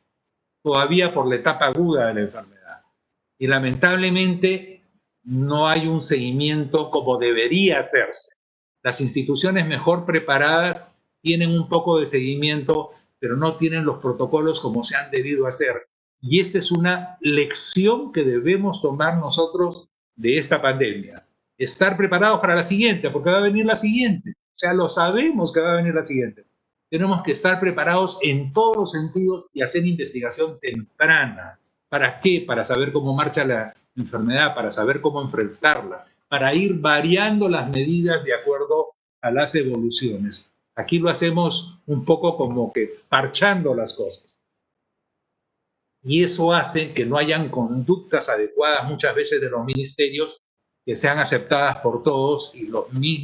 todavía por la etapa aguda de la enfermedad. Y lamentablemente no hay un seguimiento como debería hacerse. Las instituciones mejor preparadas tienen un poco de seguimiento, pero no tienen los protocolos como se han debido hacer. Y esta es una lección que debemos tomar nosotros de esta pandemia. Estar preparados para la siguiente, porque va a venir la siguiente. O sea, lo sabemos que va a venir la siguiente. Tenemos que estar preparados en todos los sentidos y hacer investigación temprana. ¿Para qué? Para saber cómo marcha la enfermedad, para saber cómo enfrentarla, para ir variando las medidas de acuerdo a las evoluciones. Aquí lo hacemos un poco como que parchando las cosas. Y eso hace que no hayan conductas adecuadas muchas veces de los ministerios que sean aceptadas por todos y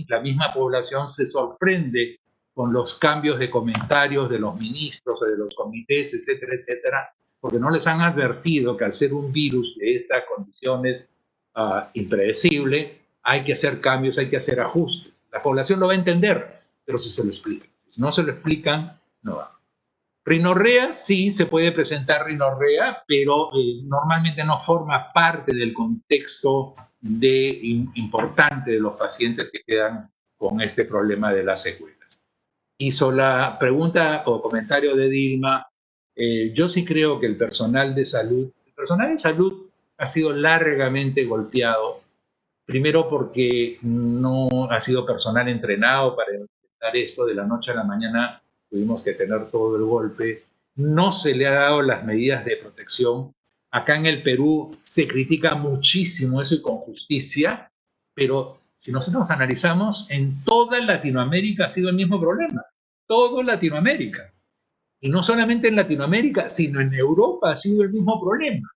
la misma población se sorprende con los cambios de comentarios de los ministros o de los comités, etcétera, etcétera, porque no les han advertido que al ser un virus de estas condiciones impredecible, hay que hacer cambios, hay que hacer ajustes. La población lo va a entender, pero si se lo explican. Si no se lo explican, no va. Rinorrea, sí, se puede presentar rinorrea, pero normalmente no forma parte del contexto importante de los pacientes que quedan con este problema de las secuelas. Hizo la pregunta o comentario de Dilma. Yo sí creo que el personal de salud ha sido largamente golpeado, primero porque no ha sido personal entrenado para enfrentar esto de la noche a la mañana. Tuvimos que tener todo el golpe, no se le ha dado las medidas de protección. Acá en el Perú se critica muchísimo eso y con justicia, pero si nosotros analizamos, en toda Latinoamérica ha sido el mismo problema, toda Latinoamérica. Y no solamente en Latinoamérica, sino en Europa ha sido el mismo problema.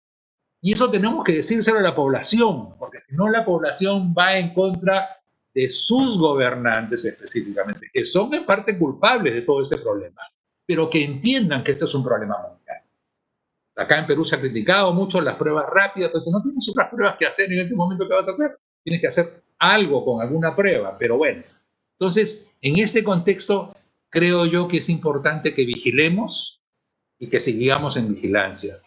Y eso tenemos que decírselo a la población, porque si no la población va en contra de sus gobernantes específicamente, que son en parte culpables de todo este problema, pero que entiendan que esto es un problema mundial. Acá en Perú se ha criticado mucho las pruebas rápidas, entonces no tienes otras pruebas que hacer en este momento. ¿Qué vas a hacer? Tienes que hacer algo con alguna prueba, pero bueno. Entonces, en este contexto, creo yo que es importante que vigilemos y que sigamos en vigilancia.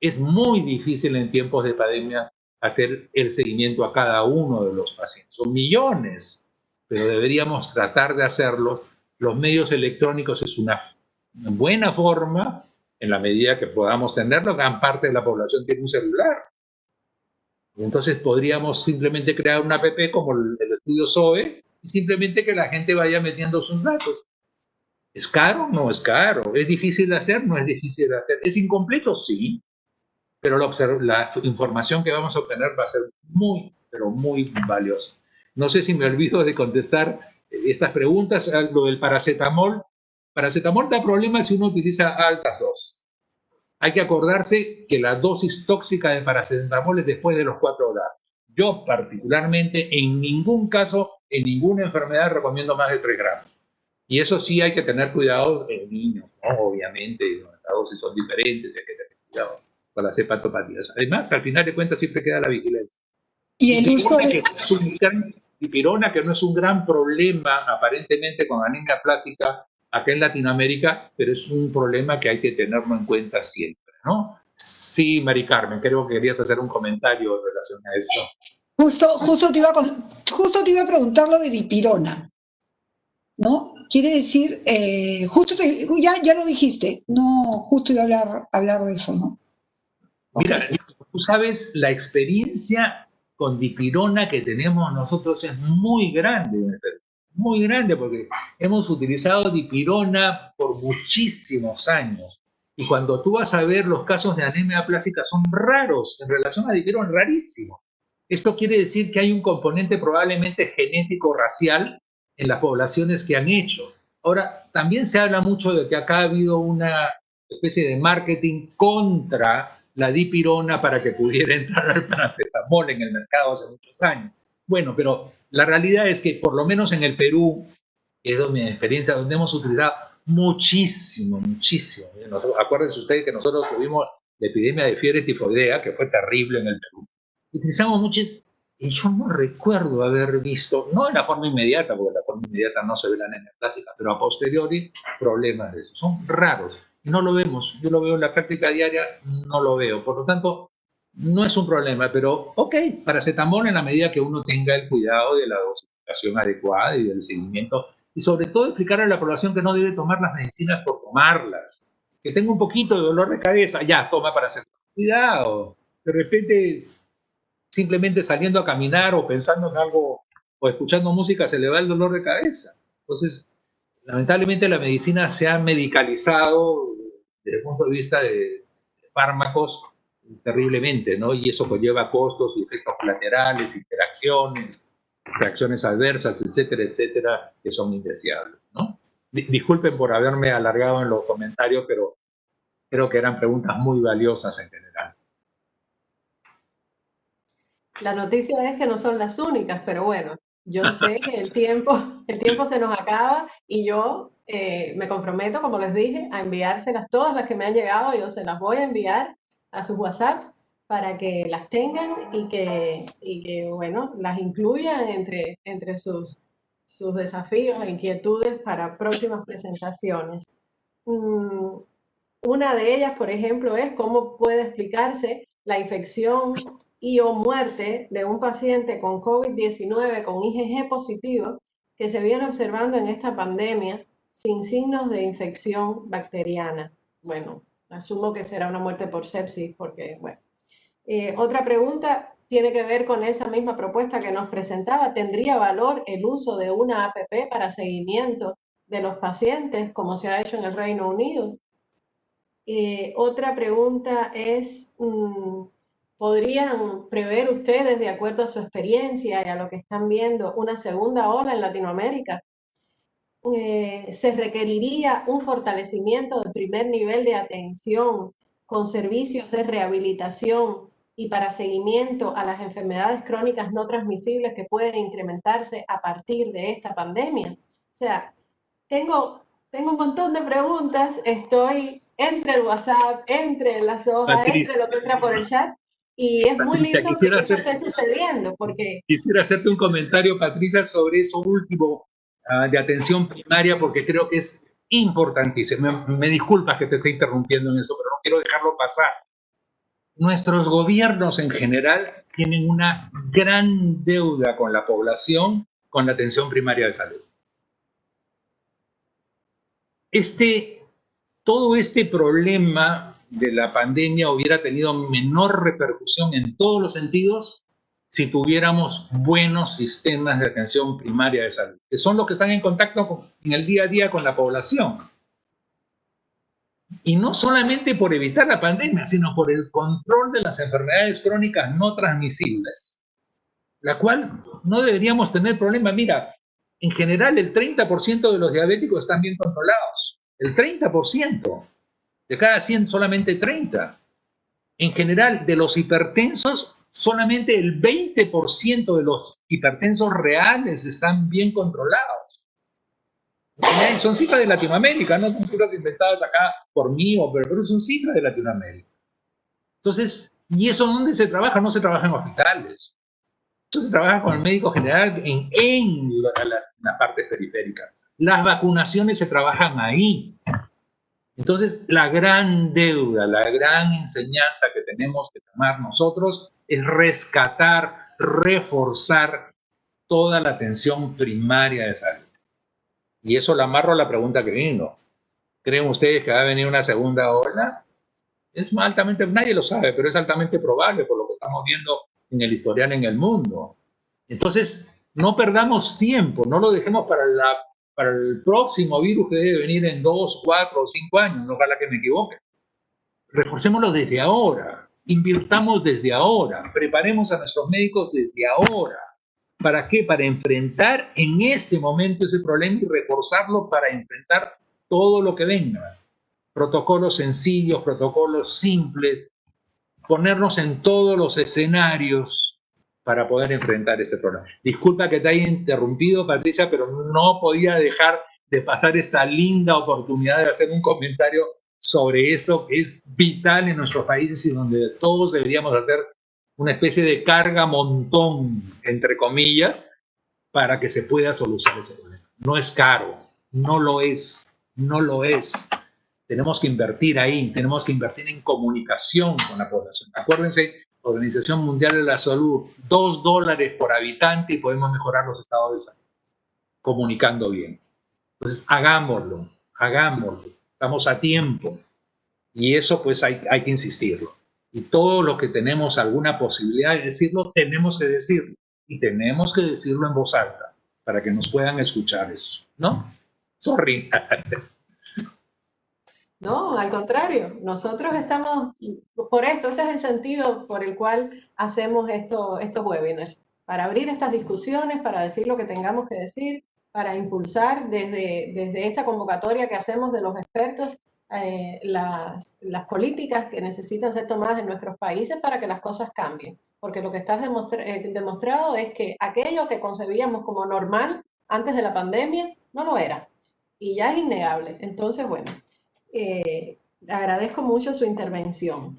Es muy difícil en tiempos de pandemia hacer el seguimiento a cada uno de los pacientes. Son millones, pero deberíamos tratar de hacerlo. Los medios electrónicos es una buena forma, en la medida que podamos tenerlo. Gran parte de la población tiene un celular. Entonces podríamos simplemente crear una app como el estudio SOE y simplemente que la gente vaya metiendo sus datos. ¿Es caro? No es caro. ¿Es difícil de hacer? No es difícil de hacer. ¿Es incompleto? Sí. Pero la información que vamos a obtener va a ser muy, pero muy valiosa. No sé si me olvido de contestar estas preguntas. Lo del paracetamol. Paracetamol da problemas si uno utiliza altas dosis. Hay que acordarse que la dosis tóxica de paracetamol es después de los 4 horas. Yo particularmente en ningún caso, en ninguna enfermedad recomiendo más de 3 gramos. Y eso sí hay que tener cuidado en niños, ¿no? Obviamente, las dosis son diferentes, hay que tener cuidado con las hepatopatías. Además, al final de cuentas, siempre queda la vigilancia. Y el uso de... Dipirona, que no es un gran problema, aparentemente, con anemia plástica acá en Latinoamérica, pero es un problema que hay que tenerlo en cuenta siempre, ¿no? Sí, Mari Carmen, creo que querías hacer un comentario en relación a eso. Justo te iba a preguntar lo de dipirona, ¿no? Quiere decir, ya lo dijiste, no, justo iba a hablar de eso, ¿no? Mira, tú sabes, la experiencia con dipirona que tenemos nosotros es muy grande en el Perú, muy grande, porque hemos utilizado dipirona por muchísimos años. Y cuando tú vas a ver los casos de anemia plástica son raros en relación a dipirona, rarísimos. Esto quiere decir que hay un componente probablemente genético racial en las poblaciones que han hecho. Ahora, también se habla mucho de que acá ha habido una especie de marketing contra la dipirona para que pudiera entrar al paracetamol en el mercado hace muchos años. Bueno, pero la realidad es que por lo menos en el Perú, que es mi experiencia, donde hemos utilizado muchísimo. Acuérdense ustedes que nosotros tuvimos la epidemia de fiebre tifoidea, que fue terrible en el Perú. Utilizamos mucho, y yo no recuerdo haber visto, no en la forma inmediata, porque en la forma inmediata no se ve la anemia plástica, pero a posteriori problemas de eso. Son raros. No lo vemos, yo lo veo en la práctica diaria, no lo veo. Por lo tanto, no es un problema, pero ok, paracetamol en la medida que uno tenga el cuidado de la dosificación adecuada y del seguimiento. Y sobre todo explicar a la población que no debe tomar las medicinas por tomarlas. Que tenga un poquito de dolor de cabeza, ya, toma paracetamol. Cuidado, de repente simplemente saliendo a caminar o pensando en algo o escuchando música se le va el dolor de cabeza. Entonces, lamentablemente la medicina se ha medicalizado desde el punto de vista de fármacos terriblemente, ¿no? Y eso conlleva costos y efectos colaterales, interacciones, reacciones adversas, etcétera, etcétera, que son indeseables, ¿no? Disculpen por haberme alargado en los comentarios, pero creo que eran preguntas muy valiosas en general. La noticia es que no son las únicas, pero bueno, yo sé que el tiempo se nos acaba y yo me comprometo, como les dije, a enviárselas todas las que me han llegado. Yo se las voy a enviar a sus WhatsApps para que las tengan y que bueno, las incluyan entre sus desafíos e inquietudes para próximas presentaciones. Una de ellas, por ejemplo, es cómo puede explicarse la infección y o muerte de un paciente con COVID-19 con IgG positivo que se viene observando en esta pandemia sin signos de infección bacteriana. Bueno, asumo que será una muerte por sepsis porque, bueno. Otra pregunta tiene que ver con esa misma propuesta que nos presentaba. ¿Tendría valor el uso de una APP para seguimiento de los pacientes como se ha hecho en el Reino Unido? Otra pregunta es, ¿podrían prever ustedes, de acuerdo a su experiencia y a lo que están viendo, una segunda ola en Latinoamérica? ¿Se requeriría un fortalecimiento del primer nivel de atención con servicios de rehabilitación y para seguimiento a las enfermedades crónicas no transmisibles que pueden incrementarse a partir de esta pandemia? O sea, tengo un montón de preguntas, estoy entre el WhatsApp, entre las hojas, Patricia, entre lo que entra por el chat, y es muy lindo que eso esté sucediendo, porque... Quisiera hacerte un comentario, Patricia, sobre eso último de atención primaria, porque creo que es importantísimo. Me disculpas que te esté interrumpiendo en eso, pero no quiero dejarlo pasar. Nuestros gobiernos en general tienen una gran deuda con la población, con la atención primaria de salud. Todo este problema de la pandemia hubiera tenido menor repercusión en todos los sentidos si tuviéramos buenos sistemas de atención primaria de salud, que son los que están en contacto en el día a día con la población. Y no solamente por evitar la pandemia, sino por el control de las enfermedades crónicas no transmisibles, la cual no deberíamos tener problema. Mira, en general el 30% de los diabéticos están bien controlados. El 30%. De cada 100, solamente 30. En general, de los hipertensos, solamente el 20% de los hipertensos reales están bien controlados. Son cifras de Latinoamérica, no son cifras inventadas acá por mí, pero son cifras de Latinoamérica. Entonces, ¿y eso dónde se trabaja? No se trabaja en hospitales. Eso se trabaja con el médico general en las partes periféricas. Las vacunaciones se trabajan ahí. Entonces, la gran deuda, la gran enseñanza que tenemos que tomar nosotros es rescatar, reforzar toda la atención primaria de salud. Y eso lo amarro a la pregunta que vino. ¿Creen ustedes que va a venir una segunda ola? Es altamente, nadie lo sabe, pero es altamente probable por lo que estamos viendo en el historial en el mundo. Entonces, no perdamos tiempo, no lo dejemos para el próximo virus que debe venir en 2, 4 o 5 años, ojalá que me equivoque. Reforcémoslo desde ahora, invirtamos desde ahora, preparemos a nuestros médicos desde ahora. ¿Para qué? Para enfrentar en este momento ese problema y reforzarlo para enfrentar todo lo que venga. Protocolos sencillos, protocolos simples, ponernos en todos los escenarios para poder enfrentar este problema. Disculpa que te haya interrumpido, Patricia, pero no podía dejar de pasar esta linda oportunidad de hacer un comentario sobre esto que es vital en nuestros países y donde todos deberíamos hacer una especie de carga montón, entre comillas, para que se pueda solucionar ese problema. No es caro, no lo es, no lo es. Tenemos que invertir ahí, tenemos que invertir en comunicación con la población. Acuérdense, Organización Mundial de la Salud, $2 por habitante y podemos mejorar los estados de salud, comunicando bien. Entonces, hagámoslo, estamos a tiempo. Y eso pues hay que insistirlo. Y todos los que tenemos alguna posibilidad de decirlo, tenemos que decirlo. Y tenemos que decirlo en voz alta, para que nos puedan escuchar eso, ¿no? Sorry. No, al contrario, nosotros estamos, por eso, ese es el sentido por el cual hacemos estos webinars, para abrir estas discusiones, para decir lo que tengamos que decir, para impulsar desde esta convocatoria que hacemos de los expertos las políticas que necesitan ser tomadas en nuestros países para que las cosas cambien. Porque lo que está demostrado es que aquello que concebíamos como normal antes de la pandemia no lo era. Y ya es innegable. Entonces, bueno. Agradezco mucho su intervención.